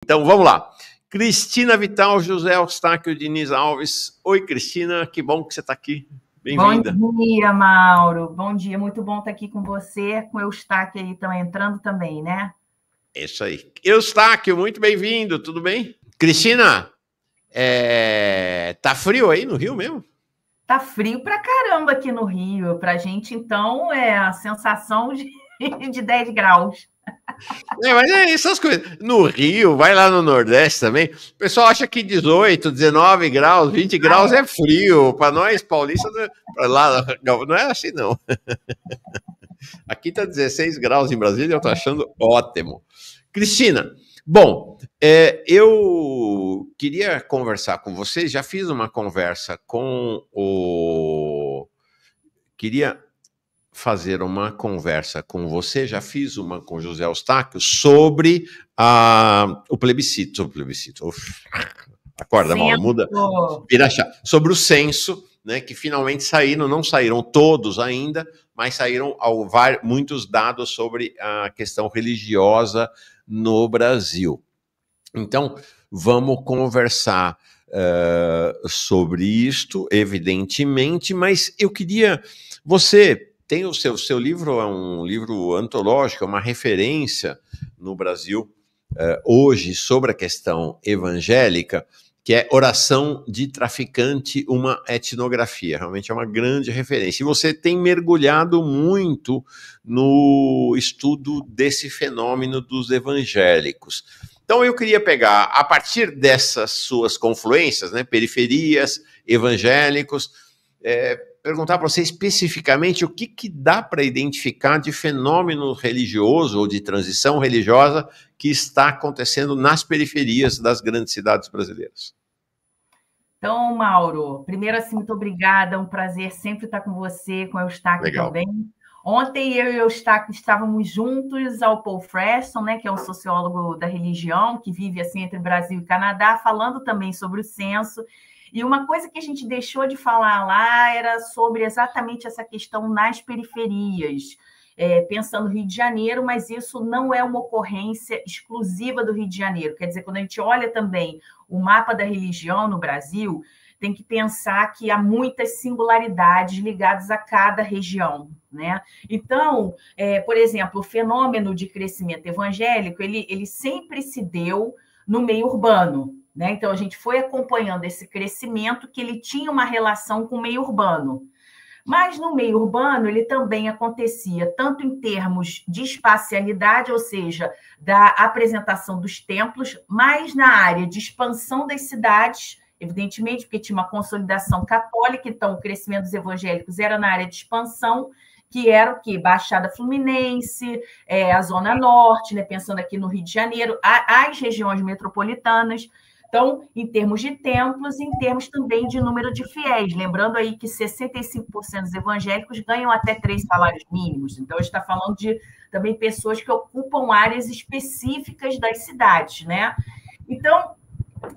Então, vamos lá. Cristina Vital, José Eustáquio Diniz Alves. Oi, Cristina, que bom que você está aqui. Bem-vinda. Bom dia, Mauro. Bom dia, muito bom estar aqui com você, com o Eustáquio aí também, entrando também, né? Isso aí. Eustáquio, muito bem-vindo, tudo bem? Cristina, tá frio aí no Rio mesmo? Tá frio pra caramba aqui no Rio. Pra gente, então, é a sensação de 10 graus. Mas é essas coisas. No Rio, vai lá no Nordeste também. O pessoal acha que 18, 19 graus, 20 graus é frio. Para nós, paulistas, lá não é assim, não. Aqui tá 16 graus em Brasília, eu tô achando ótimo. Cristina, bom, eu queria conversar com vocês. Já fiz uma conversa com o. Queria fazer uma conversa com você, já fiz uma com José Eustáquio sobre o plebiscito. Sobre o plebiscito. Acorda, Mauro, muda. Vira chave. Sobre o censo, né, que finalmente saíram, não saíram todos ainda, mas saíram muitos dados sobre a questão religiosa no Brasil. Então, vamos conversar sobre isto, evidentemente, mas eu queria. Você tem o seu livro, é um livro antológico, é uma referência no Brasil hoje sobre a questão evangélica, que é Oração de Traficante, uma etnografia. Realmente é uma grande referência. E você tem mergulhado muito no estudo desse fenômeno dos evangélicos. Então eu queria pegar, a partir dessas suas confluências, né, periferias, evangélicos, perguntar para você especificamente o que dá para identificar de fenômeno religioso ou de transição religiosa que está acontecendo nas periferias das grandes cidades brasileiras. Então, Mauro, primeiro, assim, muito obrigada, é um prazer sempre estar com você, com o Eustáquio também. Ontem eu e o Eustáquio estávamos juntos ao Paul Freston, né, que é um sociólogo da religião, que vive assim entre Brasil e Canadá, falando também sobre o censo. E uma coisa que a gente deixou de falar lá era sobre exatamente essa questão nas periferias, pensando no Rio de Janeiro, mas isso não é uma ocorrência exclusiva do Rio de Janeiro. Quer dizer, quando a gente olha também o mapa da religião no Brasil, tem que pensar que há muitas singularidades ligadas a cada região, né? Então, por exemplo, o fenômeno de crescimento evangélico, ele sempre se deu no meio urbano, né? Então, a gente foi acompanhando esse crescimento que ele tinha uma relação com o meio urbano. Mas no meio urbano, ele também acontecia tanto em termos de espacialidade, ou seja, da apresentação dos templos, mas na área de expansão das cidades, evidentemente, porque tinha uma consolidação católica, então o crescimento dos evangélicos era na área de expansão, que era o quê? Baixada Fluminense, a Zona Norte, né? Pensando aqui no Rio de Janeiro, as regiões metropolitanas. Então, em termos de templos, em termos também de número de fiéis. Lembrando aí que 65% dos evangélicos ganham até 3 salários mínimos. Então, a gente está falando de também pessoas que ocupam áreas específicas das cidades, né? Então,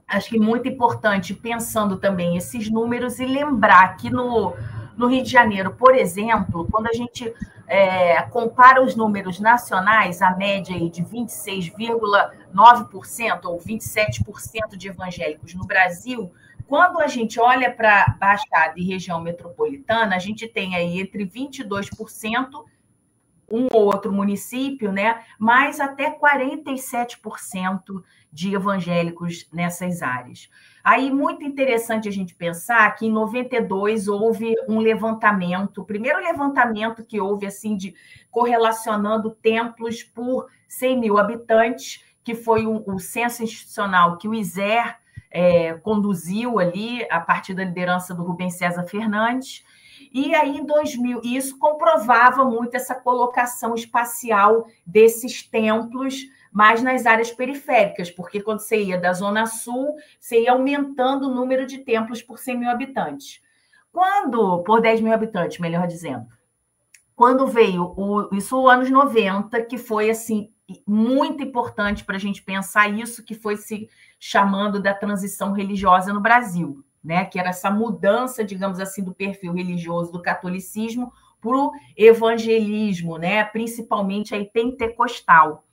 acho que muito importante, pensando também esses números, e lembrar que no Rio de Janeiro, por exemplo, quando a gente compara os números nacionais, a média aí de 26,9% ou 27% de evangélicos no Brasil, quando a gente olha para a Baixada e região metropolitana, a gente tem aí entre 22%, um ou outro município, né? Mas até 47% de evangélicos nessas áreas. Aí, muito interessante a gente pensar que em 92 houve um levantamento, o primeiro levantamento que houve, assim, de correlacionando templos por 100 mil habitantes, que foi o censo institucional que o ISER conduziu ali, a partir da liderança do Rubem César Fernandes. E aí, em 2000, isso comprovava muito essa colocação espacial desses templos, mas nas áreas periféricas, porque quando você ia da Zona Sul, você ia aumentando o número de templos por 100 mil habitantes. Por 10 mil habitantes, melhor dizendo. Quando veio, isso anos 90, que foi assim muito importante para a gente pensar isso, que foi se chamando da transição religiosa no Brasil, né? Que era essa mudança, digamos assim, do perfil religioso do catolicismo para o evangelismo, né? Principalmente aí pentecostal.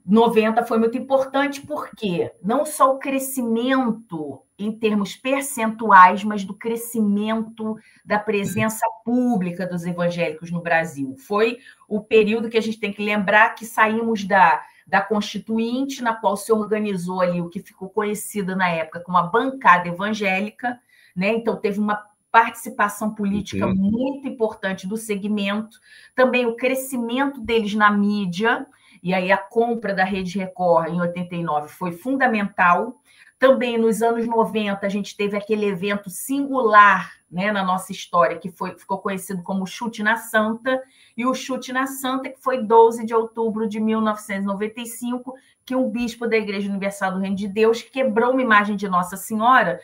90 foi muito importante porque não só o crescimento em termos percentuais, mas do crescimento da presença pública dos evangélicos no Brasil. Foi o período que a gente tem que lembrar que saímos da Constituinte, na qual se organizou ali o que ficou conhecido na época como a bancada evangélica, né? Então teve uma participação política muito importante do segmento, também o crescimento deles na mídia, e aí a compra da Rede Record em 89 foi fundamental. Também nos anos 90 a gente teve aquele evento singular, né, na nossa história, que ficou conhecido como Chute na Santa, e o Chute na Santa, que foi 12 de outubro de 1995, que um bispo da Igreja Universal do Reino de Deus quebrou uma imagem de Nossa Senhora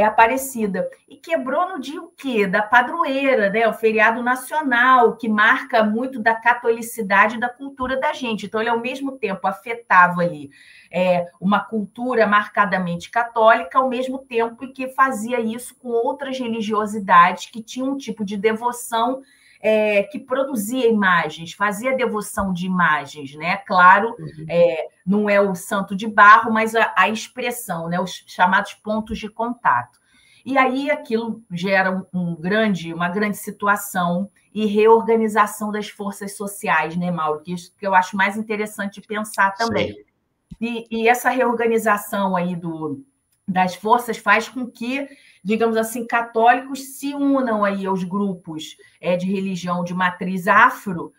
Aparecida. E quebrou no dia o quê? Da padroeira, né? O feriado nacional, que marca muito da catolicidade e da cultura da gente. Então, ele, ao mesmo tempo, afetava ali uma cultura marcadamente católica, ao mesmo tempo que fazia isso com outras religiosidades que tinham um tipo de devoção que produzia imagens, fazia devoção de imagens, né? Claro, não é o santo de barro, mas a expressão, né? Os chamados pontos de contato. E aí aquilo gera uma grande situação e reorganização das forças sociais, né, Mauro? Que isso que eu acho mais interessante de pensar também. E essa reorganização aí das forças faz com que, digamos assim, católicos se unam aí aos grupos de religião de matriz afro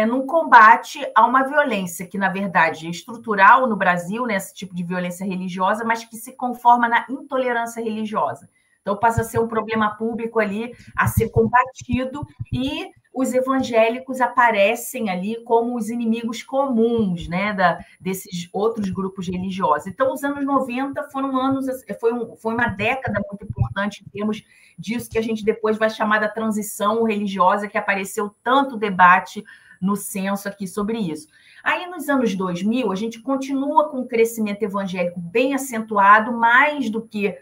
num combate a uma violência que, na verdade, é estrutural no Brasil, né, esse tipo de violência religiosa, mas que se conforma na intolerância religiosa. Então, passa a ser um problema público ali a ser combatido e os evangélicos aparecem ali como os inimigos comuns, né, desses outros grupos religiosos. Então, os anos 90 foram anos, foi uma década muito importante em termos disso que a gente depois vai chamar da transição religiosa, que apareceu tanto debate no censo aqui sobre isso. Aí, nos anos 2000, a gente continua com um crescimento evangélico bem acentuado, mais do que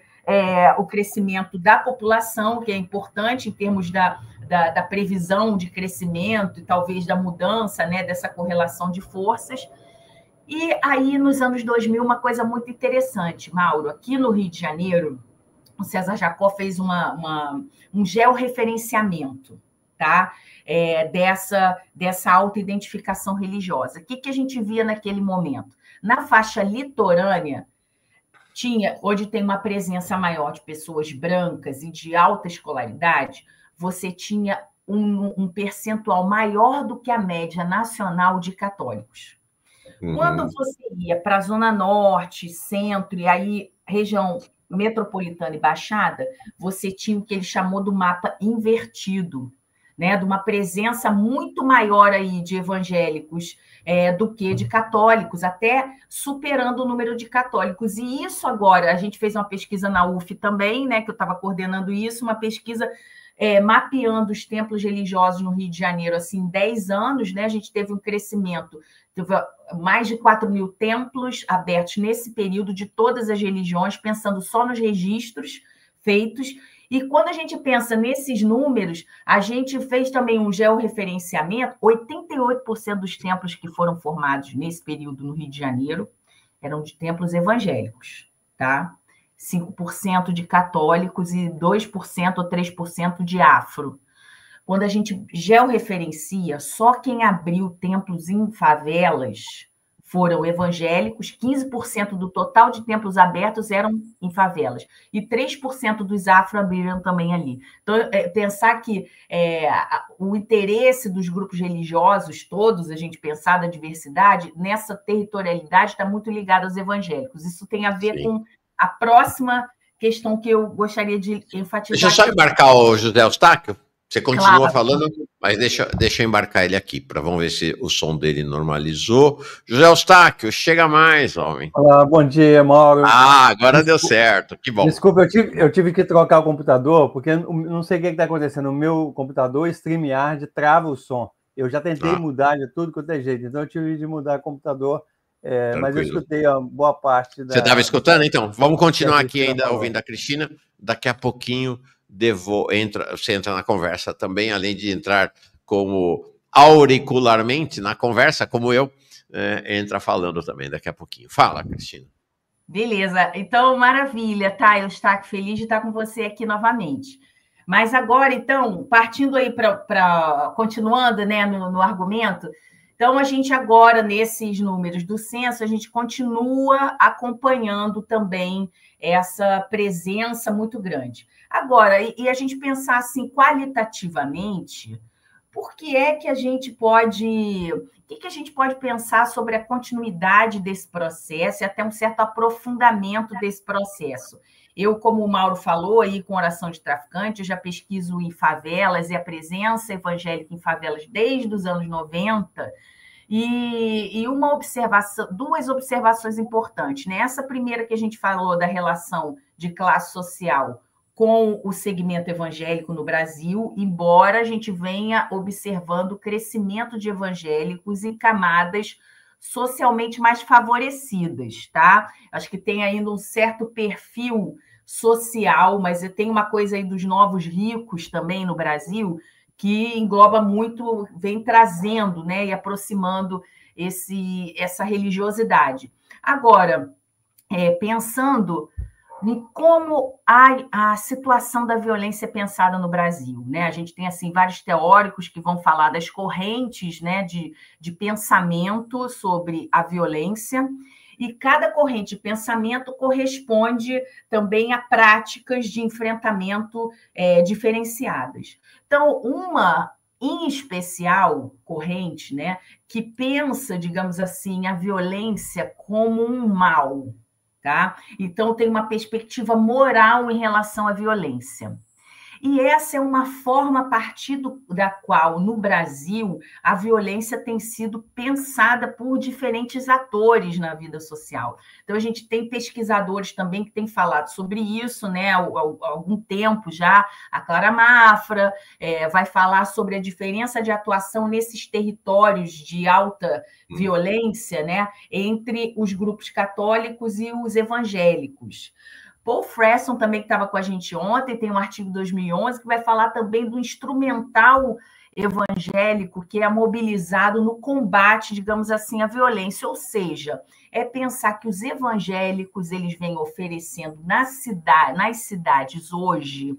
o crescimento da população, que é importante em termos da previsão de crescimento e talvez da mudança, né, dessa correlação de forças. E aí, nos anos 2000, uma coisa muito interessante, Mauro, aqui no Rio de Janeiro, o César Jacó fez um georreferenciamento, tá? Dessa autoidentificação religiosa. O que a gente via naquele momento? Na faixa litorânea, onde tem uma presença maior de pessoas brancas e de alta escolaridade, você tinha um percentual maior do que a média nacional de católicos. Quando você ia para a Zona Norte, Centro, e aí região metropolitana e Baixada, você tinha o que ele chamou do mapa invertido, né, de uma presença muito maior aí de evangélicos do que de católicos, até superando o número de católicos. E isso agora, a gente fez uma pesquisa na UF também, né, que eu estava coordenando isso, uma pesquisa mapeando os templos religiosos no Rio de Janeiro, assim, em 10 anos, né, a gente teve um crescimento, teve mais de 4.000 templos abertos nesse período de todas as religiões, pensando só nos registros feitos. E quando a gente pensa nesses números, a gente fez também um georreferenciamento. 88% dos templos que foram formados nesse período no Rio de Janeiro eram de templos evangélicos, tá? 5% de católicos e 2% ou 3% de afro. Quando a gente georreferencia, só quem abriu templos em favelas foram evangélicos, 15% do total de templos abertos eram em favelas, e 3% dos afro abriram também ali. Então, pensar que o interesse dos grupos religiosos todos, a gente pensar da diversidade, nessa territorialidade está muito ligado aos evangélicos. Isso tem a ver com a próxima questão que eu gostaria de enfatizar. Deixa eu só embarcar o José Eustáquio. Você continua falando, mas deixa eu embarcar ele aqui, para vamos ver se o som dele normalizou. José Eustáquio, chega mais, homem. Olá, bom dia, Mauro. Agora deu certo, que bom. Desculpa, eu tive que trocar o computador, porque não sei o que está acontecendo. O meu computador, StreamYard, trava o som. Eu já tentei mudar de tudo quanto é jeito, então eu tive de mudar o computador, mas eu escutei a boa parte da... Você estava escutando? Então, vamos continuar aqui ainda ouvindo a Cristina. Daqui a pouquinho... você entra na conversa também, além de entrar como auricularmente na conversa, como eu, entra falando também daqui a pouquinho. Fala, Cristina. Beleza, então maravilha, tá? Eu estou feliz de estar com você aqui novamente. Mas agora, então, partindo aí continuando, né, no argumento, então a gente agora, nesses números do censo, a gente continua acompanhando também essa presença muito grande. Agora, e a gente pensar assim, qualitativamente, por que é que a gente pode... O que a gente pode pensar sobre a continuidade desse processo e até um certo aprofundamento desse processo? Eu, como o Mauro falou aí com Oração de Traficante, eu já pesquiso em favelas e a presença evangélica em favelas desde os anos 90, e duas observações importantes, né? Essa primeira que a gente falou da relação de classe social com o segmento evangélico no Brasil, embora a gente venha observando o crescimento de evangélicos em camadas socialmente mais favorecidas, tá? Acho que tem ainda um certo perfil social, mas tem uma coisa aí dos novos ricos também no Brasil, que engloba muito, vem trazendo, né, e aproximando essa religiosidade. Agora, pensando em como a situação da violência é pensada no Brasil, né? A gente tem assim vários teóricos que vão falar das correntes, né, de pensamento sobre a violência, e cada corrente de pensamento corresponde também a práticas de enfrentamento diferenciadas. Então, uma em especial corrente, né, que pensa, digamos assim, a violência como um mal. Tá? Então, tem uma perspectiva moral em relação à violência. E essa é uma forma a partir da qual, no Brasil, a violência tem sido pensada por diferentes atores na vida social. Então, a gente tem pesquisadores também que têm falado sobre isso, né, há algum tempo já. A Clara Mafra vai falar sobre a diferença de atuação nesses territórios de alta violência, né, entre os grupos católicos e os evangélicos. Paul Fresson também, que estava com a gente ontem, tem um artigo de 2011 que vai falar também do instrumental evangélico que é mobilizado no combate, digamos assim, à violência. Ou seja, é pensar que os evangélicos eles vêm oferecendo nas cidades hoje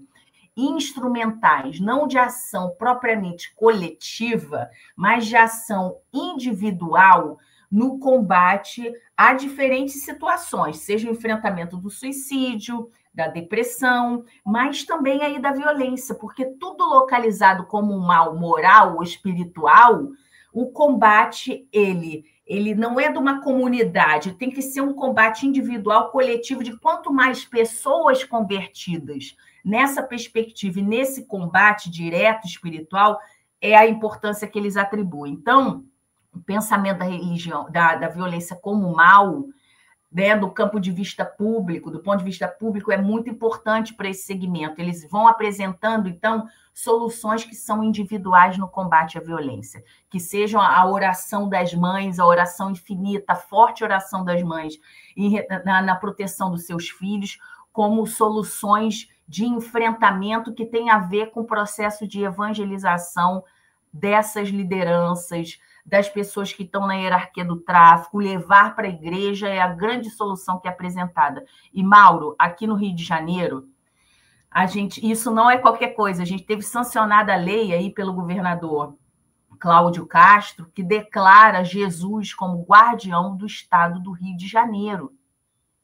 instrumentais, não de ação propriamente coletiva, mas de ação individual no combate a diferentes situações, seja o enfrentamento do suicídio, da depressão, mas também aí da violência, porque tudo localizado como um mal moral ou espiritual, o combate, ele não é de uma comunidade, tem que ser um combate individual, coletivo, de quanto mais pessoas convertidas nessa perspectiva e nesse combate direto espiritual, é a importância que eles atribuem. Então, o pensamento da religião, da violência como mal, né, do ponto de vista público, é muito importante para esse segmento. Eles vão apresentando, então, soluções que são individuais no combate à violência, que sejam a oração das mães, a oração infinita, a forte oração das mães na proteção dos seus filhos, como soluções de enfrentamento que tem a ver com o processo de evangelização dessas lideranças, das pessoas que estão na hierarquia do tráfico, levar para a igreja é a grande solução que é apresentada. E, Mauro, aqui no Rio de Janeiro, isso não é qualquer coisa, a gente teve sancionada a lei aí pelo governador Cláudio Castro, que declara Jesus como guardião do estado do Rio de Janeiro.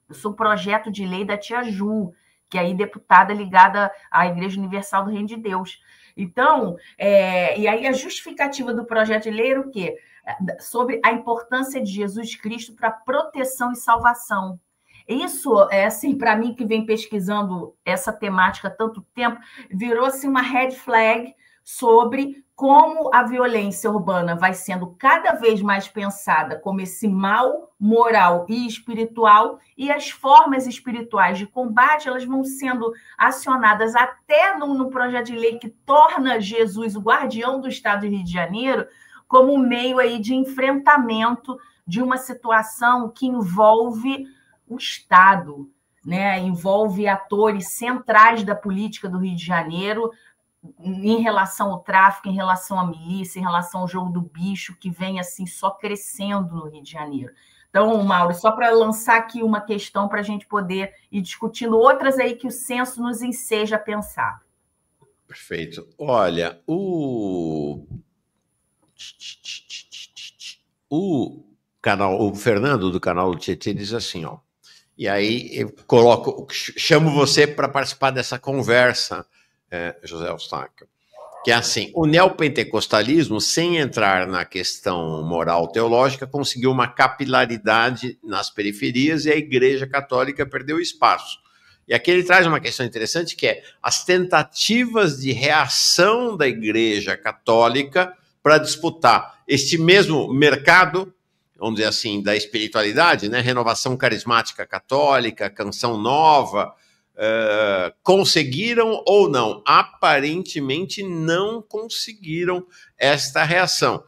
Isso é um projeto de lei da tia Ju, que é aí deputada ligada à Igreja Universal do Reino de Deus. Então, e aí a justificativa do projeto de lei era o quê? Sobre a importância de Jesus Cristo para proteção e salvação. Isso, assim, para mim, que vem pesquisando essa temática há tanto tempo, virou assim, uma red flag sobre como a violência urbana vai sendo cada vez mais pensada como esse mal moral e espiritual, e as formas espirituais de combate elas vão sendo acionadas até no projeto de lei que torna Jesus o guardião do estado do Rio de Janeiro como um meio aí de enfrentamento de uma situação que envolve o Estado, né? Envolve atores centrais da política do Rio de Janeiro, em relação ao tráfico, em relação à milícia, em relação ao jogo do bicho, que vem assim só crescendo no Rio de Janeiro. Então, Mauro, só para lançar aqui uma questão para a gente poder ir discutindo outras aí que o censo nos enseja a pensar. Perfeito. Olha, o Fernando do canal do Tietê diz assim, ó. E aí eu chamo você para participar dessa conversa, José Eustáquio, que é assim: o neopentecostalismo, sem entrar na questão moral teológica, conseguiu uma capilaridade nas periferias e a Igreja Católica perdeu espaço. E aqui ele traz uma questão interessante, que é as tentativas de reação da Igreja Católica para disputar este mesmo mercado, vamos dizer assim, da espiritualidade, né? Renovação carismática católica, canção nova, conseguiram ou não? Aparentemente não conseguiram esta reação.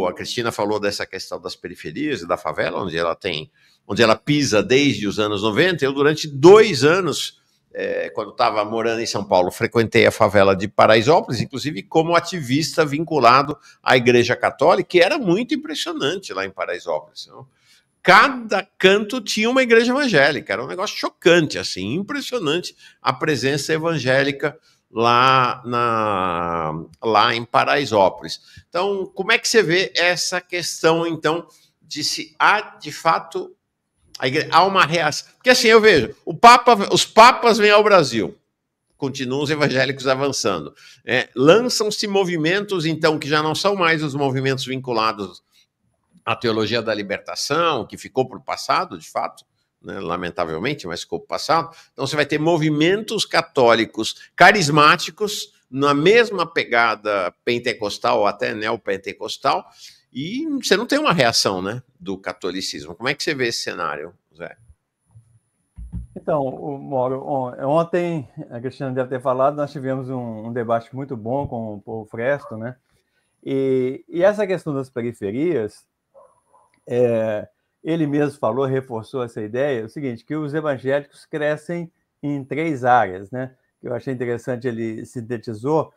A Cristina falou dessa questão das periferias e da favela, onde ela pisa desde os anos 90. Eu, durante 2 anos, quando estava morando em São Paulo, frequentei a favela de Paraisópolis, inclusive como ativista vinculado à Igreja Católica, que era muito impressionante lá em Paraisópolis. Cada canto tinha uma igreja evangélica, era um negócio chocante, assim, impressionante a presença evangélica lá em Paraisópolis. Então, como é que você vê essa questão, então, de se há, de fato, há uma reação? Porque, assim, eu vejo, os papas vêm ao Brasil, continuam os evangélicos avançando. Lançam-se movimentos, então, que já não são mais os movimentos vinculados à teologia da libertação, que ficou para o passado, de fato, né, lamentavelmente, mas ficou para o passado. Então, você vai ter movimentos católicos carismáticos na mesma pegada pentecostal ou até neopentecostal, e você não tem uma reação, né, do catolicismo. Como é que você vê esse cenário, Zé? Então, Mauro, ontem, a Cristina deve ter falado, nós tivemos um debate muito bom com o Paul Fresto, né? E essa questão das periferias, ele mesmo falou, reforçou essa ideia, o seguinte, que os evangélicos crescem em 3 áreas, né? Eu achei interessante, ele sintetizou,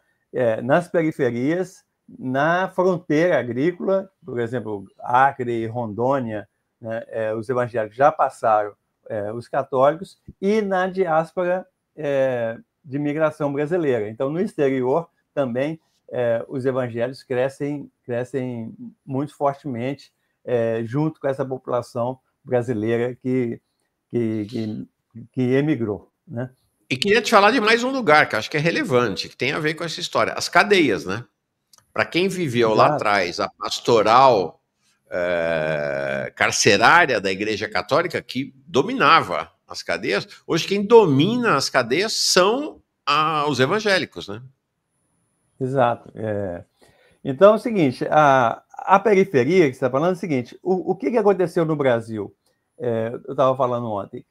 nas periferias, na fronteira agrícola, por exemplo, Acre e Rondônia, né, os evangélicos já passaram os católicos, e na diáspora de migração brasileira. Então, no exterior, também, os evangélicos crescem muito fortemente, junto com essa população brasileira que emigrou, né? E queria te falar de mais um lugar que acho que é relevante, que tem a ver com essa história, as cadeias, né? Para quem viveu lá atrás a pastoral carcerária da Igreja Católica, que dominava as cadeias, hoje quem domina as cadeias são os evangélicos, né? Exato. Então é o seguinte, a periferia que você está falando é o seguinte, o que aconteceu no Brasil? Eu estava falando ontem.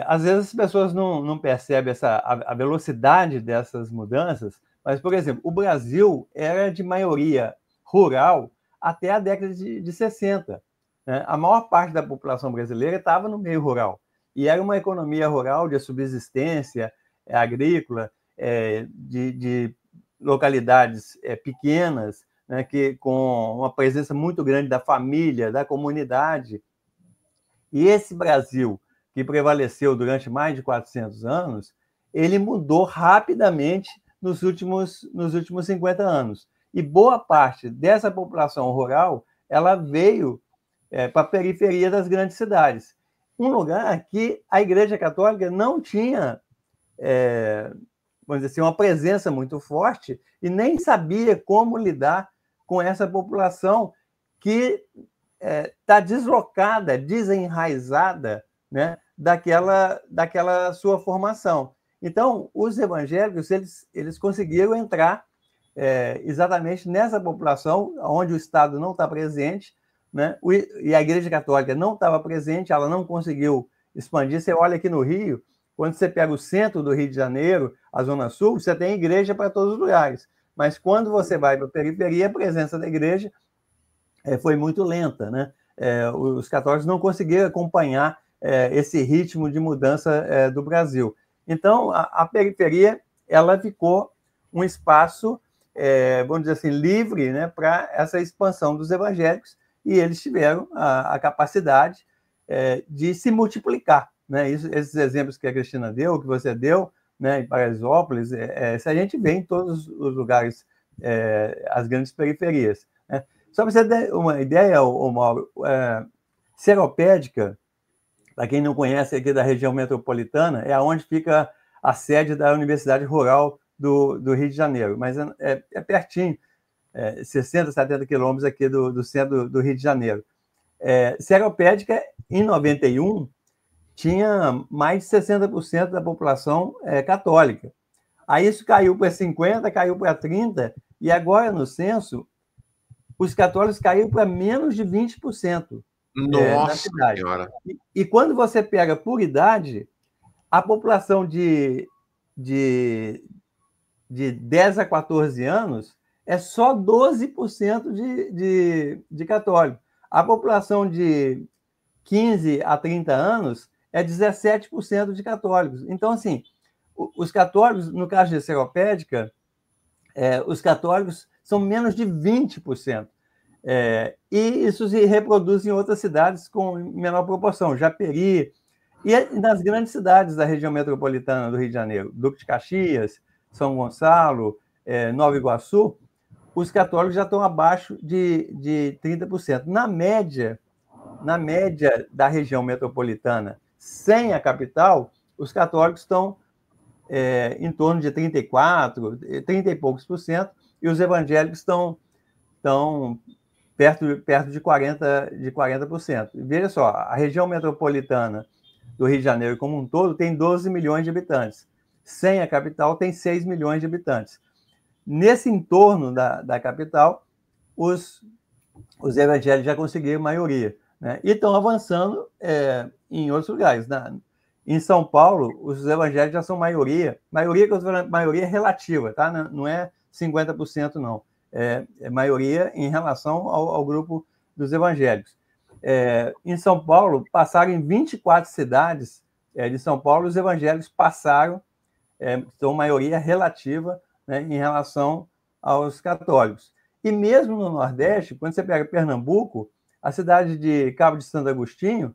Às vezes as pessoas não percebem a velocidade dessas mudanças, mas, por exemplo, o Brasil era de maioria rural até a década de 60. Né? A maior parte da população brasileira estava no meio rural. E era uma economia rural de subsistência agrícola, de localidades pequenas, né, com uma presença muito grande da família, da comunidade. E esse Brasil, que prevaleceu durante mais de 400 anos, ele mudou rapidamente nos últimos 50 anos. E boa parte dessa população rural, ela veio para a periferia das grandes cidades. Um lugar que a Igreja Católica não tinha, vamos dizer assim, uma presença muito forte e nem sabia como lidar com essa população que está deslocada, desenraizada, né, daquela sua formação. Então, os evangélicos, eles conseguiram entrar exatamente nessa população onde o Estado não está presente, né, e a Igreja Católica não estava presente, ela não conseguiu expandir. Você olha aqui no Rio, quando você pega o centro do Rio de Janeiro, a Zona Sul, você tem igreja para todos os lugares. Mas quando você vai para a periferia, a presença da igreja foi muito lenta, né? Os católicos não conseguiram acompanhar esse ritmo de mudança do Brasil. Então, a periferia ela ficou um espaço, vamos dizer assim, livre, né, para essa expansão dos evangélicos, e eles tiveram a capacidade de se multiplicar, né? Esses exemplos que a Cristina deu, que você deu, né, em Paraisópolis, se a gente vê em todos os lugares, as grandes periferias, né? Só para você ter uma ideia, Mauro, Seropédica, para quem não conhece aqui da região metropolitana, é onde fica a sede da Universidade Rural do Rio de Janeiro, mas é pertinho, 60, 70 quilômetros aqui do centro do Rio de Janeiro. Seropédica, em 91, tinha mais de 60% da população católica. Aí isso caiu para 50%, caiu para 30%, e agora, no censo, os católicos caíram para menos de 20%. Na cidade. Senhora. E quando você pega por idade, a população de 10 a 14 anos é só 12% de católico. A população de 15 a 30 anos é 17% de católicos. Então, assim, os católicos, no caso de Seropédica, os católicos são menos de 20%. E isso se reproduz em outras cidades com menor proporção, Japeri, e nas grandes cidades da região metropolitana do Rio de Janeiro, Duque de Caxias, São Gonçalo, Nova Iguaçu, os católicos já estão abaixo de 30%. Na média da região metropolitana, sem a capital, os católicos estão em torno de 34%, 30 e poucos por cento, e os evangélicos estão perto de 40%. Veja só, a região metropolitana do Rio de Janeiro como um todo tem 12 milhões de habitantes. Sem a capital, tem 6 milhões de habitantes. Nesse entorno da capital, os evangélicos já conseguiram maioria, né? E estão avançando em outros lugares. Em São Paulo, os evangélicos já são maioria que eu estou falando, maioria relativa, tá? Não é 50%, não. É maioria em relação ao grupo dos evangélicos. Em São Paulo, passaram em 24 cidades de São Paulo, os evangélicos passaram, são maioria relativa, né, em relação aos católicos. E mesmo no Nordeste, quando você pega Pernambuco, a cidade de Cabo de Santo Agostinho,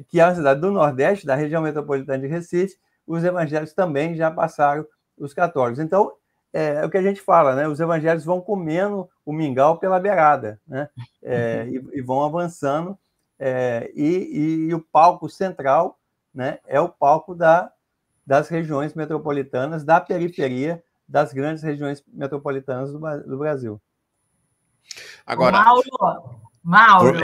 que é uma cidade do Nordeste, da região metropolitana de Recife, os evangélicos também já passaram os católicos. Então, é o que a gente fala, né? Os evangélicos vão comendo o mingau pela beirada, né? E vão avançando, e o palco central, né, é o palco das regiões metropolitanas, da periferia das grandes regiões metropolitanas do Brasil. Agora, Mauro.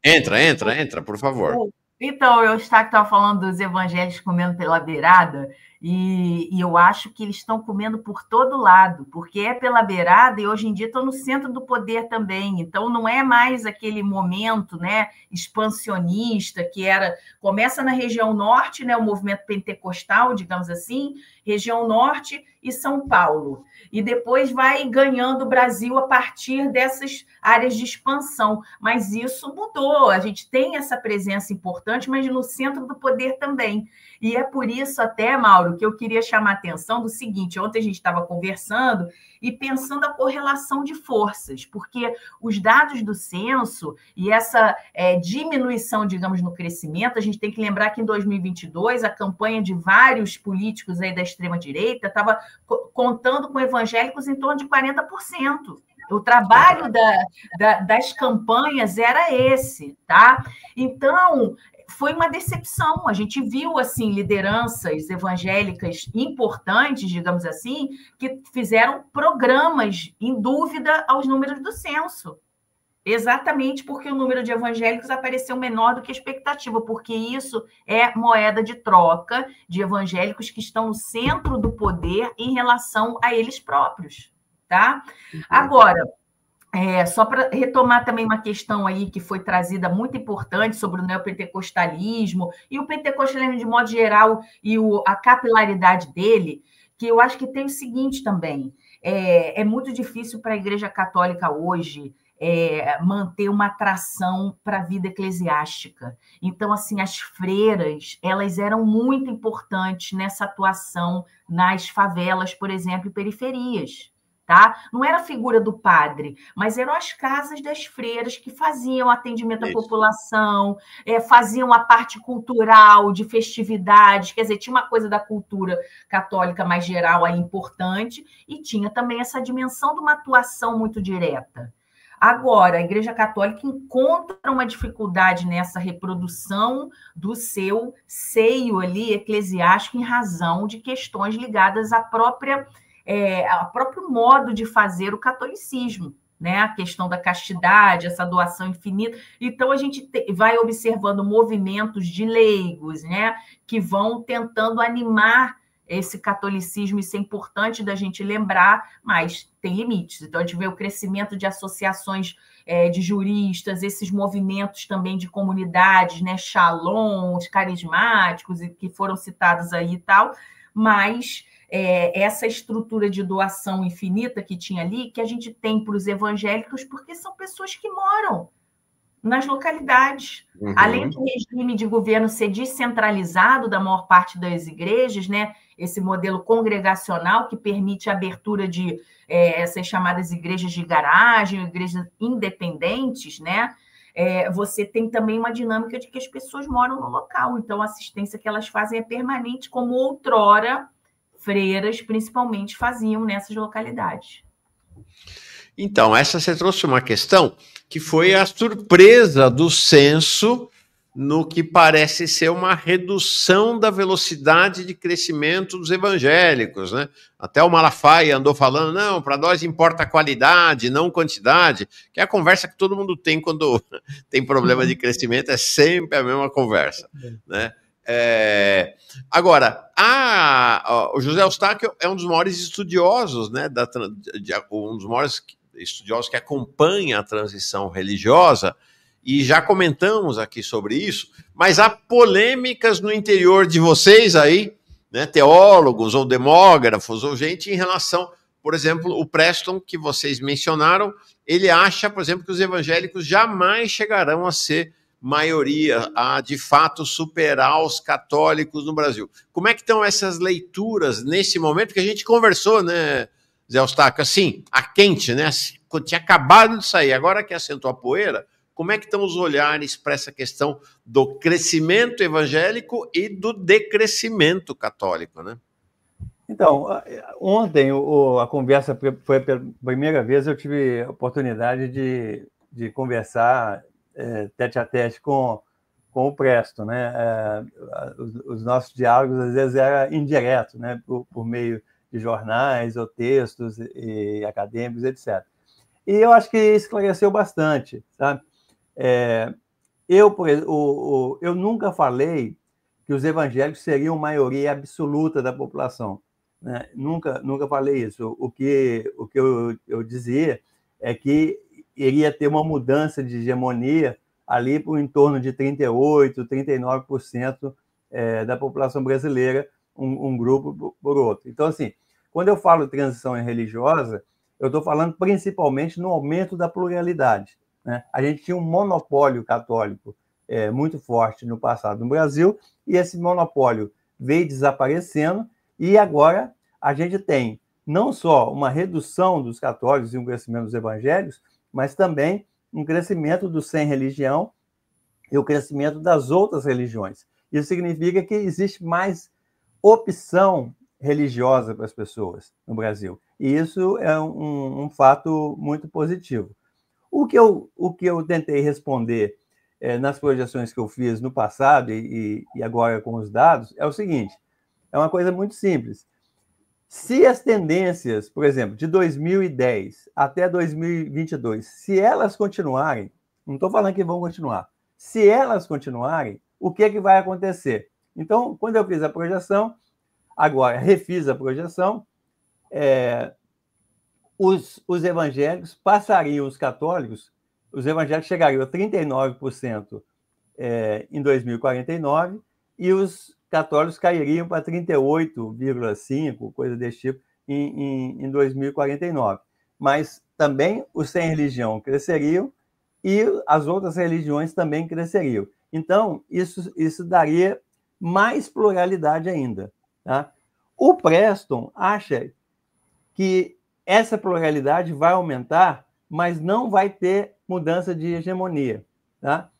Entra, por favor. Então, eu estava falando dos evangélicos comendo pela beirada, e eu acho que eles estão comendo por todo lado, porque é pela beirada e hoje em dia estão no centro do poder também. Então, não é mais aquele momento, né, expansionista que começa na região norte, né, o movimento pentecostal, digamos assim, região norte e São Paulo. E depois vai ganhando o Brasil a partir dessas áreas de expansão. Mas isso mudou, a gente tem essa presença importante, mas no centro do poder também. E é por isso até, Mauro, que eu queria chamar a atenção do seguinte: ontem a gente estava conversando e pensando a correlação de forças, porque os dados do censo e essa diminuição, digamos, no crescimento, a gente tem que lembrar que em 2022 a campanha de vários políticos aí da extrema-direita estava contando com evangélicos em torno de 40%. O trabalho das campanhas era esse, tá? Então, foi uma decepção. A gente viu, assim, lideranças evangélicas importantes, digamos assim, que fizeram programas em dúvida aos números do censo. Exatamente porque o número de evangélicos apareceu menor do que a expectativa, porque isso é moeda de troca de evangélicos que estão no centro do poder em relação a eles próprios, tá? Agora, só para retomar também uma questão aí que foi trazida muito importante sobre o neopentecostalismo e o pentecostalismo de modo geral e a capilaridade dele, que eu acho que tem o seguinte também: é muito difícil para a Igreja Católica hoje manter uma atração para a vida eclesiástica. Então, assim, as freiras, elas eram muito importantes nessa atuação nas favelas, por exemplo, e periferias. Tá? Não era a figura do padre, mas eram as casas das freiras que faziam atendimento à população, faziam a parte cultural, de festividades, quer dizer, tinha uma coisa da cultura católica mais geral aí importante, e tinha também essa dimensão de uma atuação muito direta. Agora, a Igreja Católica encontra uma dificuldade nessa reprodução do seu seio ali eclesiástico em razão de questões ligadas ao próprio modo de fazer o catolicismo, né? A questão da castidade, essa doação infinita. Então, a gente vai observando movimentos de leigos, né? Que vão tentando animar esse catolicismo. Isso é importante da gente lembrar, mas tem limites. Então, a gente vê o crescimento de associações de juristas, esses movimentos também de comunidades, né? Shalom, os carismáticos, que foram citados aí e tal, mas essa estrutura de doação infinita que tinha ali, que a gente tem para os evangélicos, porque são pessoas que moram nas localidades. Uhum. Além do regime de governo ser descentralizado da maior parte das igrejas, né? Esse modelo congregacional que permite a abertura de essas chamadas igrejas de garagem, igrejas independentes, né? Você tem também uma dinâmica de que as pessoas moram no local, então a assistência que elas fazem é permanente, como outrora freiras, principalmente, faziam nessas localidades. Então, essa você trouxe uma questão que foi a surpresa do censo no que parece ser uma redução da velocidade de crescimento dos evangélicos, né? Até o Malafaia andou falando, não, para nós importa a qualidade, não quantidade, que é a conversa que todo mundo tem quando tem problema de crescimento, é sempre a mesma conversa, né? Agora, o José Eustáquio é um dos maiores estudiosos, né, um dos maiores estudiosos que acompanha a transição religiosa, e já comentamos aqui sobre isso, mas há polêmicas no interior de vocês aí, né, teólogos ou demógrafos, ou gente em relação, por exemplo, o Preston, que vocês mencionaram, ele acha, por exemplo, que os evangélicos jamais chegarão a ser maioria, a de fato superar os católicos no Brasil. Como é que estão essas leituras nesse momento que a gente conversou, né, Zé Eustáquio? Assim, a quente, né? Tinha acabado de sair, agora que assentou a poeira, como é que estão os olhares para essa questão do crescimento evangélico e do decrescimento católico, né? Então, ontem a conversa foi pela primeira vez, eu tive a oportunidade de conversar tete a tete com o Preston, né? Os nossos diálogos às vezes eram indiretos, né? Por meio de jornais ou textos e acadêmicos, etc. E eu acho que esclareceu bastante, sabe? Eu nunca falei que os evangélicos seriam maioria absoluta da população, né? Nunca falei isso. O que eu dizia é que iria ter uma mudança de hegemonia ali por em torno de 38%, 39% da população brasileira, um grupo por outro. Então, assim, quando eu falo transição religiosa, eu estou falando principalmente no aumento da pluralidade, né? A gente tinha um monopólio católico muito forte no passado no Brasil, e esse monopólio veio desaparecendo, e agora a gente tem não só uma redução dos católicos e um crescimento dos evangélicos, mas também um crescimento do sem religião e o crescimento das outras religiões. Isso significa que existe mais opção religiosa para as pessoas no Brasil. E isso é um fato muito positivo. O que eu tentei responder nas projeções que eu fiz no passado e agora com os dados é o seguinte, é uma coisa muito simples. Se as tendências, por exemplo, de 2010 até 2022, se elas continuarem, não estou falando que vão continuar, se elas continuarem, o que é que vai acontecer? Então, quando eu fiz a projeção, agora refiz a projeção, os evangélicos passariam os católicos, os evangélicos chegariam a 39% em 2049 e os católicos cairiam para 38,5%, coisa desse tipo, em 2049. Mas também os sem religião cresceriam e as outras religiões também cresceriam. Então, isso daria mais pluralidade ainda. Tá? O Preston acha que essa pluralidade vai aumentar, mas não vai ter mudança de hegemonia. Tá?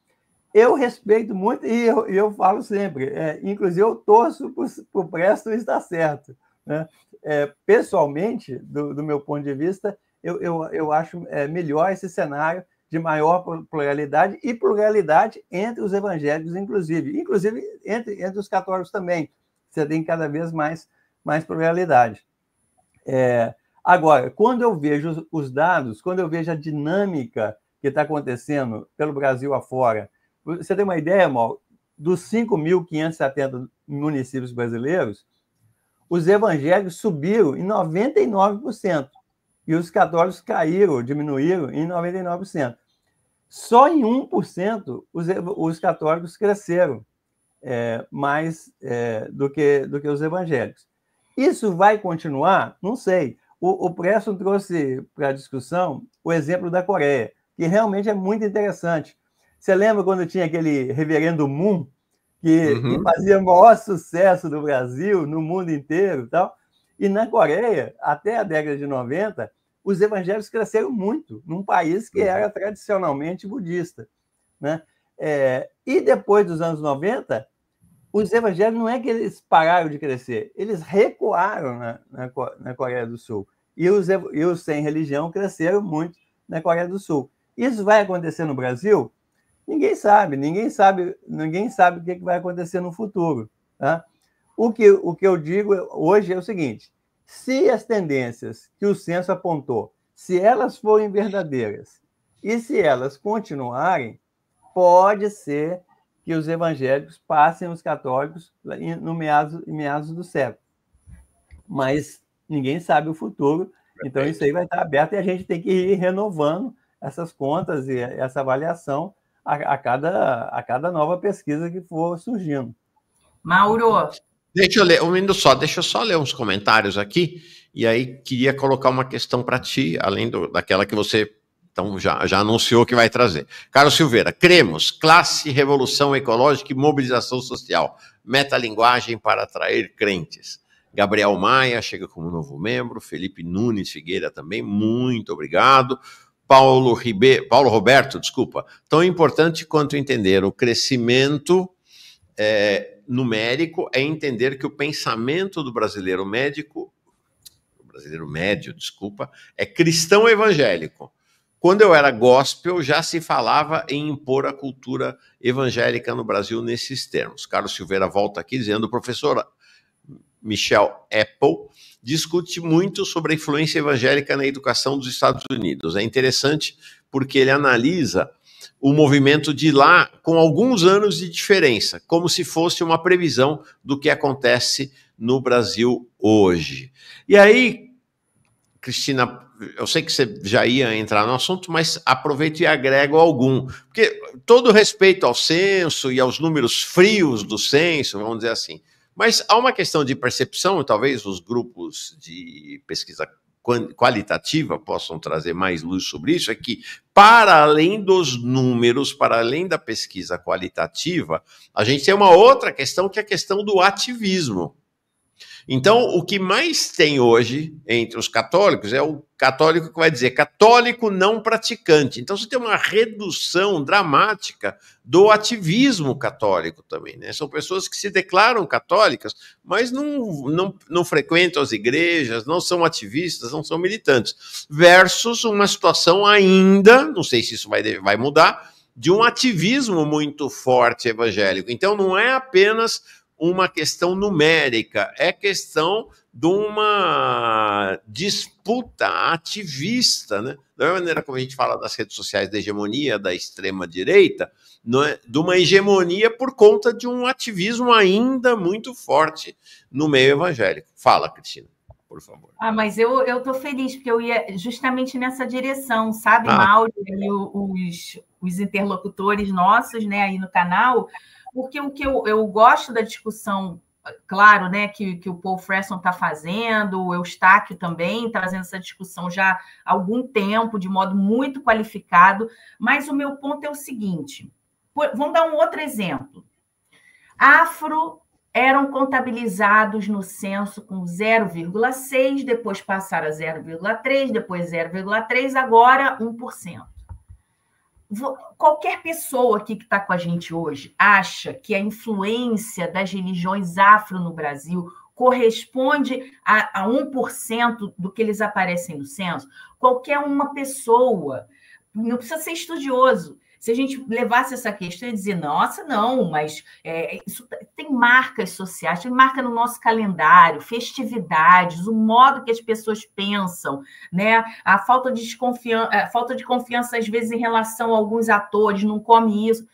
Eu respeito muito e eu falo sempre, inclusive eu torço para o Preston estar certo. Né? Pessoalmente, do meu ponto de vista, eu acho melhor esse cenário de maior pluralidade e pluralidade entre os evangélicos, inclusive entre os católicos também. Você tem cada vez mais pluralidade. Agora, quando eu vejo os dados, quando eu vejo a dinâmica que está acontecendo pelo Brasil afora, você tem uma ideia, Mauro? Dos 5.570 municípios brasileiros, os evangélicos subiram em 99% e os católicos caíram, diminuíram em 99%. Só em 1% os católicos cresceram mais do que os evangélicos. Isso vai continuar? Não sei. O Preston trouxe para a discussão o exemplo da Coreia, que realmente é muito interessante. Você lembra quando tinha aquele reverendo Moon, que fazia o maior sucesso no Brasil, no mundo inteiro e tal? E na Coreia, até a década de 90, os evangélicos cresceram muito, num país que era tradicionalmente budista. Né? E depois dos anos 90, os evangélicos não é que eles pararam de crescer, eles recuaram na Coreia do Sul. E os sem religião cresceram muito na Coreia do Sul. Isso vai acontecer no Brasil? Ninguém sabe o que vai acontecer no futuro. Tá? O que eu digo hoje é o seguinte: se as tendências que o censo apontou, se elas forem verdadeiras e se elas continuarem, pode ser que os evangélicos passem os católicos em meados do século. Mas ninguém sabe o futuro, então isso aí vai estar aberto e a gente tem que ir renovando essas contas e essa avaliação a cada nova pesquisa que for surgindo. Mauro. Deixa eu ler deixa eu só ler uns comentários aqui, e aí queria colocar uma questão para ti, além daquela que você então já anunciou que vai trazer. Carlos Silveira, cremos, classe, revolução ecológica e mobilização social, metalinguagem para atrair crentes. Gabriel Maia chega como novo membro, Felipe Nunes Figueira também, muito obrigado. Paulo Roberto, tão importante quanto entender o crescimento numérico é entender que o pensamento do brasileiro médio, é cristão evangélico. Quando eu era gospel, já se falava em impor a cultura evangélica no Brasil nesses termos. Carlos Silveira volta aqui dizendo, professora Michelle Apple discute muito sobre a influência evangélica na educação dos Estados Unidos. É interessante porque ele analisa o movimento de lá com alguns anos de diferença, como se fosse uma previsão do que acontece no Brasil hoje. E aí, Cristina, eu sei que você já ia entrar no assunto, mas aproveito e agrego algum. Porque todo respeito ao censo e aos números frios do censo, vamos dizer assim, mas há uma questão de percepção, e talvez os grupos de pesquisa qualitativa possam trazer mais luz sobre isso, é que, para além dos números, para além da pesquisa qualitativa, a gente tem uma outra questão, que é a questão do ativismo. Então, o que mais tem hoje entre os católicos é o católico que vai dizer católico não praticante. Então, você tem uma redução dramática do ativismo católico também, né? São pessoas que se declaram católicas, mas não frequentam as igrejas, não são ativistas, não são militantes. Versus uma situação ainda, não sei se isso vai mudar, de um ativismo muito forte evangélico. Então, não é apenas uma questão numérica, é questão de uma disputa ativista, né? Da mesma maneira como a gente fala das redes sociais da hegemonia da extrema-direita, de uma hegemonia por conta de um ativismo ainda muito forte no meio evangélico. Fala, Cristina, por favor. Mas eu estou feliz, porque eu ia justamente nessa direção, sabe, Mauro, e os interlocutores nossos, né, aí no canal. Porque o que eu gosto da discussão claro, né, que o Paul Fresson está fazendo, o Eustáquio também, trazendo essa discussão já há algum tempo, de modo muito qualificado, mas o meu ponto é o seguinte, vamos dar um outro exemplo. Afro eram contabilizados no censo com 0,6, depois passaram a 0,3, depois 0,3, agora 1%. Qualquer pessoa aqui que está com a gente hoje acha que a influência das religiões afro no Brasil corresponde a 1% do que eles aparecem no censo? Qualquer uma pessoa, não precisa ser estudioso. Se a gente levasse essa questão e dizer, nossa, não, mas isso tem marcas sociais, tem marca no nosso calendário, festividades, o modo que as pessoas pensam, né? A falta de confiança, às vezes, em relação a alguns atores, não come isso.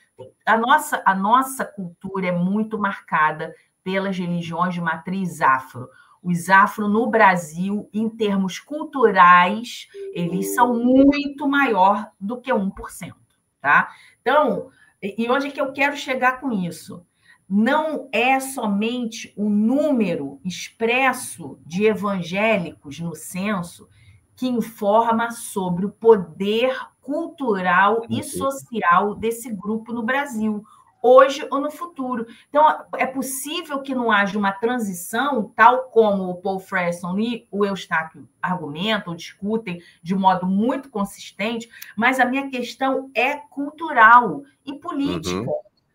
A nossa cultura é muito marcada pelas religiões de matriz afro. Os afro no Brasil, em termos culturais, eles são muito maior do que 1%. Tá? Então, e onde é que eu quero chegar com isso? Não é somente o número expresso de evangélicos no censo que informa sobre o poder cultural e social desse grupo no Brasil, hoje ou no futuro. Então, é possível que não haja uma transição, tal como o Paul Fresson e o Eustáquio argumentam, discutem de modo muito consistente, mas a minha questão é cultural e política.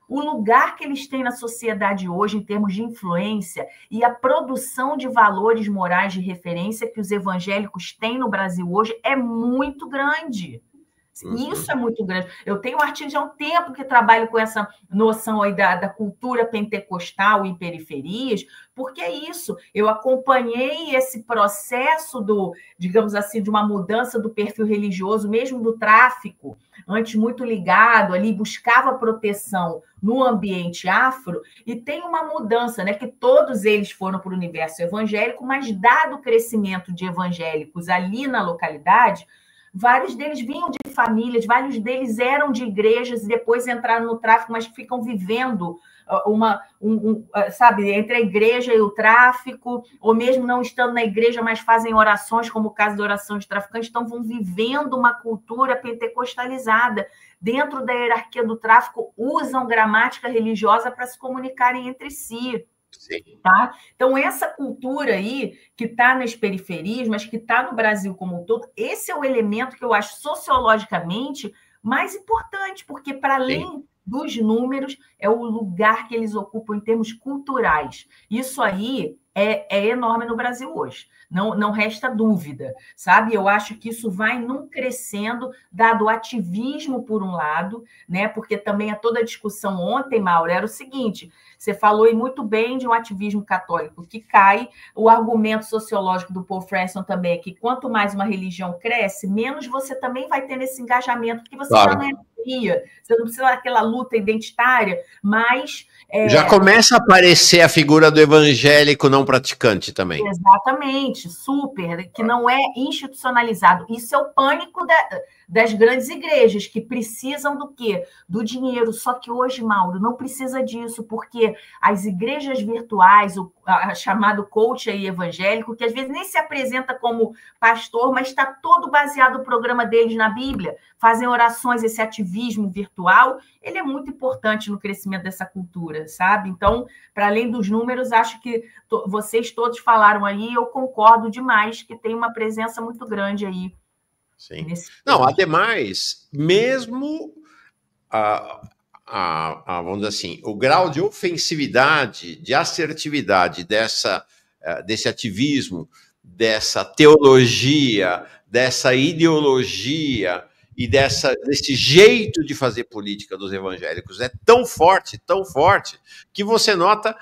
O lugar que eles têm na sociedade hoje, em termos de influência, e a produção de valores morais de referência que os evangélicos têm no Brasil hoje é muito grande. Isso é muito grande. Eu tenho um artigo já há um tempo que trabalho com essa noção aí da cultura pentecostal em periferias, porque é isso. Eu acompanhei esse processo digamos assim, de uma mudança do perfil religioso, mesmo do tráfico, antes muito ligado ali, buscava proteção no ambiente afro, e tem uma mudança, né? Que todos eles foram para o universo evangélico, mas dado o crescimento de evangélicos ali na localidade, vários deles vinham de famílias, vários deles eram de igrejas e depois entraram no tráfico, mas ficam vivendo sabe, entre a igreja e o tráfico, ou mesmo não estando na igreja, mas fazem orações, como o caso da oração de traficantes, então vão vivendo uma cultura pentecostalizada. Dentro da hierarquia do tráfico, usam gramática religiosa para se comunicarem entre si. Tá? Então, essa cultura aí, que está nas periferias, mas que está no Brasil como um todo, esse é o elemento que eu acho sociologicamente mais importante, porque, para além dos números, é o lugar que eles ocupam em termos culturais. Isso aí é enorme no Brasil hoje. Não resta dúvida, sabe? Eu acho que isso vai num crescendo, dado o ativismo, por um lado, né? Porque também toda a discussão ontem, Mauro, era o seguinte: você falou e muito bem de um ativismo católico que cai. O argumento sociológico do Paul Fresson também é que quanto mais uma religião cresce, menos você também vai ter nesse engajamento, porque você já não é minoria, você não precisa daquela luta identitária, mas... Já começa a aparecer a figura do evangélico não praticante também. Exatamente, super, que não é institucionalizado. Isso é o pânico das grandes igrejas, que precisam do quê? Do dinheiro. Só que hoje, Mauro, não precisa disso, porque as igrejas virtuais, o chamado coach aí evangélico, que às vezes nem se apresenta como pastor, mas está todo baseado o programa deles na Bíblia, fazem orações, esse ativismo virtual, ele é muito importante no crescimento dessa cultura, sabe? Então, para além dos números, acho que vocês todos falaram aí, eu concordo demais que tem uma presença muito grande aí. Sim. Não, ademais, mesmo vamos dizer assim, o grau de ofensividade, de assertividade desse ativismo, dessa teologia, dessa ideologia e desse jeito de fazer política dos evangélicos é tão forte, que você nota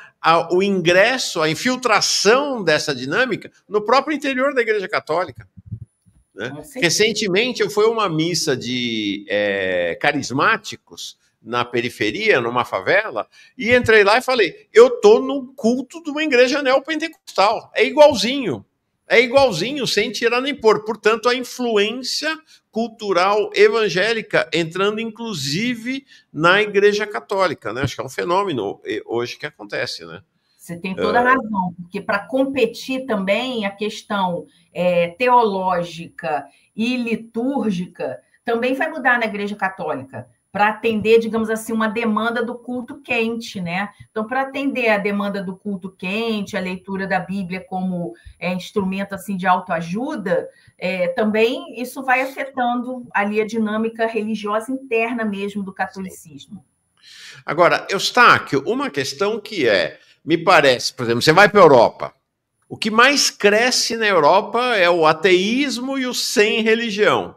o ingresso, a infiltração dessa dinâmica no próprio interior da Igreja Católica. Né? Recentemente, eu fui a uma missa de carismáticos na periferia, numa favela, e entrei lá e falei, eu estou no culto de uma igreja neopentecostal. É igualzinho, sem tirar nem pôr. Portanto, a influência cultural evangélica entrando, inclusive, na Igreja Católica. Né? Acho que é um fenômeno hoje que acontece, né? Você tem toda a razão, porque para competir também a questão teológica e litúrgica também vai mudar na Igreja Católica, para atender, digamos assim, uma demanda do culto quente, né? Então, para atender a demanda do culto quente, a leitura da Bíblia como instrumento assim de autoajuda, também isso vai afetando ali a dinâmica religiosa interna mesmo do catolicismo. Agora, Eustáquio, uma questão que me parece, por exemplo, você vai para a Europa, o que mais cresce na Europa é o ateísmo e o sem religião,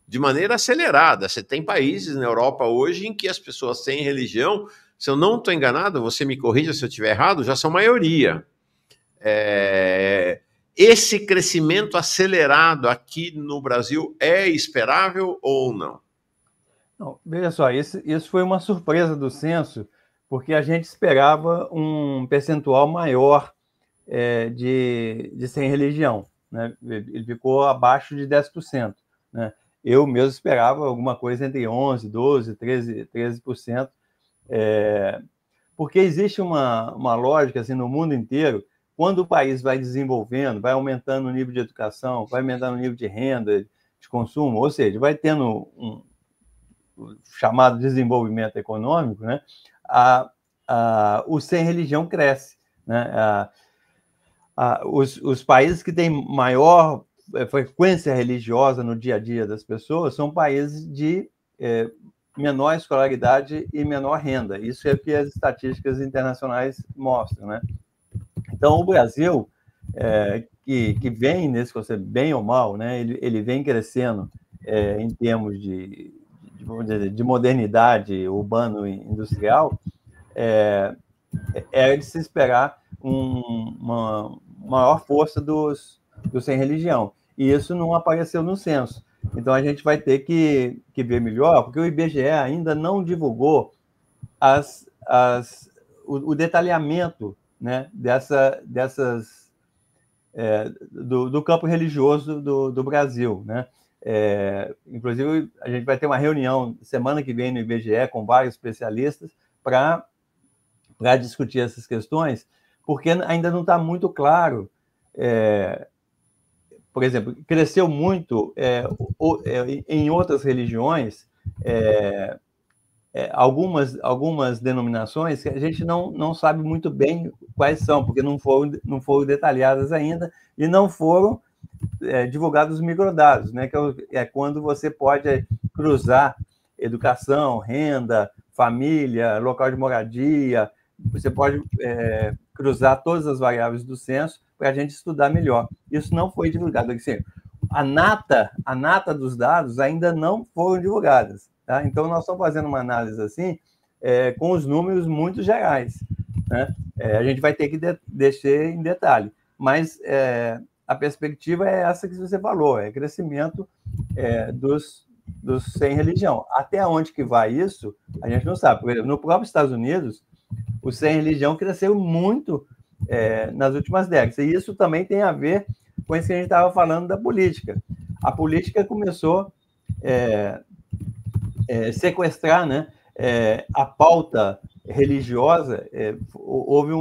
de maneira acelerada. Você tem países na Europa hoje em que as pessoas sem religião, se eu não estou enganado, você me corrija se eu estiver errado, já são maioria. Esse crescimento acelerado aqui no Brasil é esperável ou não? Não, veja só, isso foi uma surpresa do censo, porque a gente esperava um percentual maior de sem religião, né? Ele ficou abaixo de 10%, né? Eu mesmo esperava alguma coisa entre 11%, 12%, 13%, porque existe uma lógica assim, no mundo inteiro, quando o país vai desenvolvendo, vai aumentando o nível de educação, vai aumentando o nível de renda, de consumo, ou seja, vai tendo o chamado desenvolvimento econômico, né? O sem religião cresce, né? Os países que têm maior frequência religiosa no dia a dia das pessoas são países de menor escolaridade e menor renda. Isso é o que as estatísticas internacionais mostram, né? Então, o Brasil, que vem nesse conceito, bem ou mal, né? Ele vem crescendo em termos de modernidade urbano-industrial, é de se esperar uma maior força dos sem religião. E isso não apareceu no censo. Então, a gente vai ter que ver melhor, porque o IBGE ainda não divulgou o detalhamento, né, do campo religioso do Brasil, né? Inclusive, a gente vai ter uma reunião semana que vem no IBGE com vários especialistas para discutir essas questões, porque ainda não está muito claro. Por exemplo, cresceu muito em outras religiões, algumas denominações que a gente não sabe muito bem quais são, porque não foram detalhadas ainda e não foram divulgados os microdados, né? Que é quando você pode cruzar educação, renda, família, local de moradia, você pode cruzar todas as variáveis do censo para a gente estudar melhor. Isso não foi divulgado. Assim, a nata dos dados ainda não foram divulgadas, tá? Então, nós estamos fazendo uma análise assim, com os números muito gerais, né? A gente vai ter que descer em detalhe, mas a perspectiva é essa que você falou, crescimento dos sem religião. Até onde que vai isso, a gente não sabe. Por exemplo, no próprio Estados Unidos, o sem religião cresceu muito nas últimas décadas. E isso também tem a ver com isso que a gente estava falando da política. A política começou a sequestrar, né, a pauta religiosa. Houve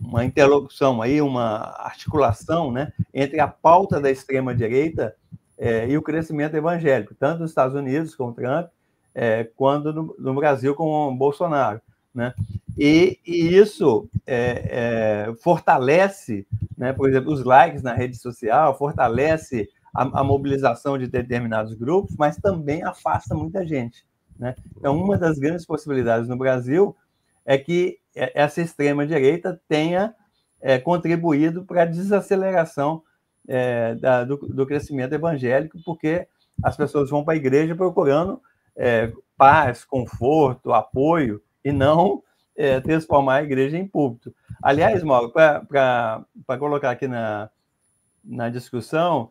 uma interlocução aí, uma articulação, né, entre a pauta da extrema-direita e o crescimento evangélico, tanto nos Estados Unidos com o Trump, quanto no Brasil com o Bolsonaro, né? E isso fortalece, né, por exemplo, os likes na rede social, fortalece a mobilização de determinados grupos, mas também afasta muita gente, né? Então, uma das grandes possibilidades no Brasil é que essa extrema-direita tenha contribuído para a desaceleração do crescimento evangélico, porque as pessoas vão para a igreja procurando paz, conforto, apoio, e não transformar a igreja em púlpito. Aliás, Mauro, para colocar aqui na discussão,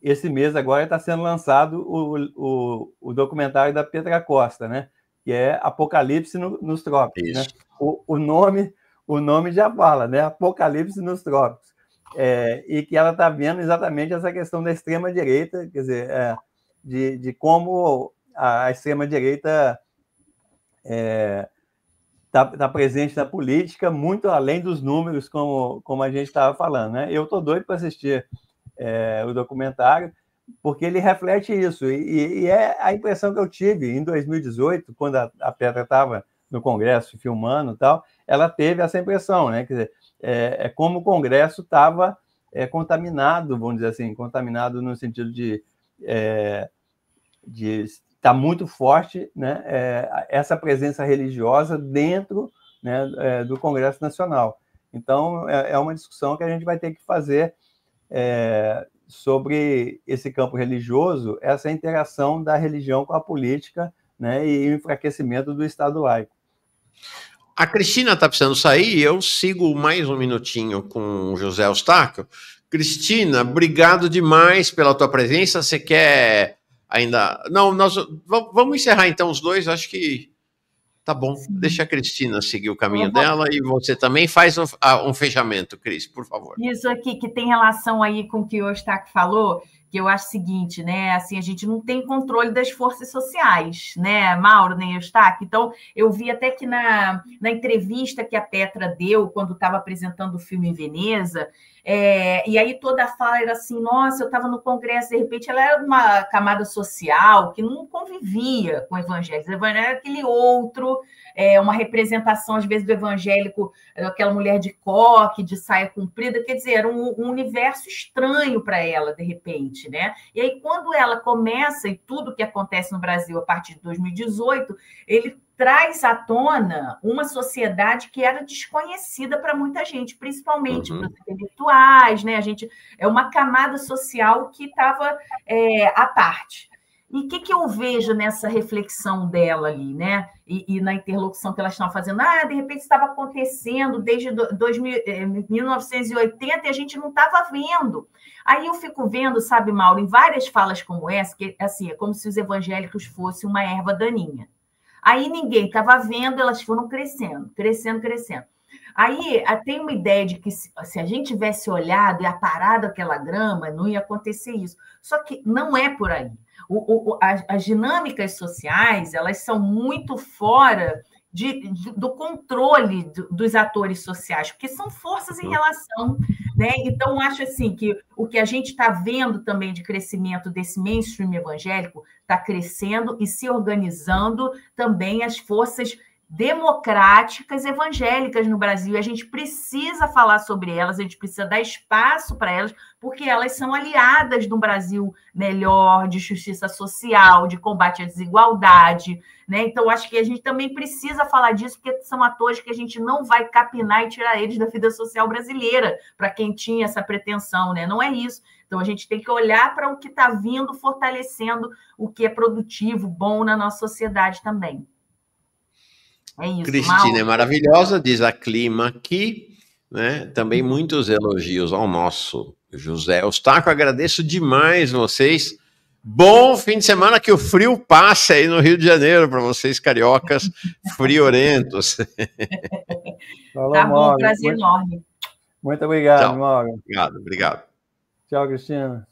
esse mês agora está sendo lançado o documentário da Petra Costa, né? Que é Apocalipse nos Trópicos. Né? O nome já fala, né? Apocalipse nos Trópicos. E que ela está vendo exatamente essa questão da extrema-direita, quer dizer, de como a extrema-direita tá presente na política, muito além dos números, como a gente estava falando, né? Eu estou doido para assistir o documentário, porque ele reflete isso, e é a impressão que eu tive em 2018, quando a Petra estava no Congresso filmando e tal, ela teve essa impressão, né? Quer dizer, como o Congresso estava contaminado, vamos dizer assim, contaminado no sentido de estar muito forte, né, essa presença religiosa dentro, né, do Congresso Nacional. Então, é uma discussão que a gente vai ter que fazer sobre esse campo religioso, essa interação da religião com a política, né, e o enfraquecimento do Estado laico. A Cristina está precisando sair, eu sigo mais um minutinho com o José Eustáquio. Cristina, obrigado demais pela tua presença. Você quer ainda... Não, nós vamos encerrar então os dois, acho que tá bom. Sim. Deixa a Cristina seguir o caminho dela e você também faz um fechamento, Cris, por favor. Isso aqui que tem relação aí com o que o Eustáquio falou, que eu acho o seguinte, né? Assim, a gente não tem controle das forças sociais, né, Mauro, nem Eustáquio. Então, eu vi até que na entrevista que a Petra deu quando estava apresentando o filme em Veneza, e aí toda a fala era assim, nossa, eu estava no Congresso, de repente ela era uma camada social que não convivia com evangélicos. O evangélico era aquele outro, uma representação, às vezes, do evangélico, aquela mulher de coque, de saia comprida, quer dizer, era um universo estranho para ela, de repente, né? E aí, quando ela começa, e tudo que acontece no Brasil a partir de 2018, ele traz à tona uma sociedade que era desconhecida para muita gente, principalmente para os intelectuais, né? É uma camada social que estava à parte. E o que eu vejo nessa reflexão dela ali, né? E na interlocução que elas estão fazendo? De repente estava acontecendo desde 1980 e a gente não estava vendo. Aí eu fico vendo, sabe, Mauro, em várias falas como essa, que assim, é como se os evangélicos fossem uma erva daninha. Aí ninguém estava vendo, elas foram crescendo. Aí tem uma ideia de que se a gente tivesse olhado e aparado aquela grama, não ia acontecer isso. Só que não é por aí. As dinâmicas sociais, elas são muito fora do controle dos atores sociais, porque são forças em relação, né? Então, acho assim que o que a gente está vendo também de crescimento desse mainstream evangélico está crescendo e se organizando também as forças democráticas evangélicas no Brasil. A gente precisa falar sobre elas, a gente precisa dar espaço para elas, porque elas são aliadas de um Brasil melhor, de justiça social, de combate à desigualdade, né? Então, acho que a gente também precisa falar disso, porque são atores que a gente não vai capinar e tirar eles da vida social brasileira, para quem tinha essa pretensão, né? Não é isso. Então, a gente tem que olhar para o que está vindo, fortalecendo o que é produtivo, bom na nossa sociedade também. É isso, Cristina Mauro. É maravilhosa, diz a Clima aqui, né? Também muitos elogios ao nosso José Eustáquio. Agradeço demais vocês. Bom fim de semana, que o frio passe aí no Rio de Janeiro para vocês cariocas friorentos. Falou, tá bom, Mauro. prazer enorme. Muito obrigado, Tchau. Mauro. Obrigado. Tchau, Cristina.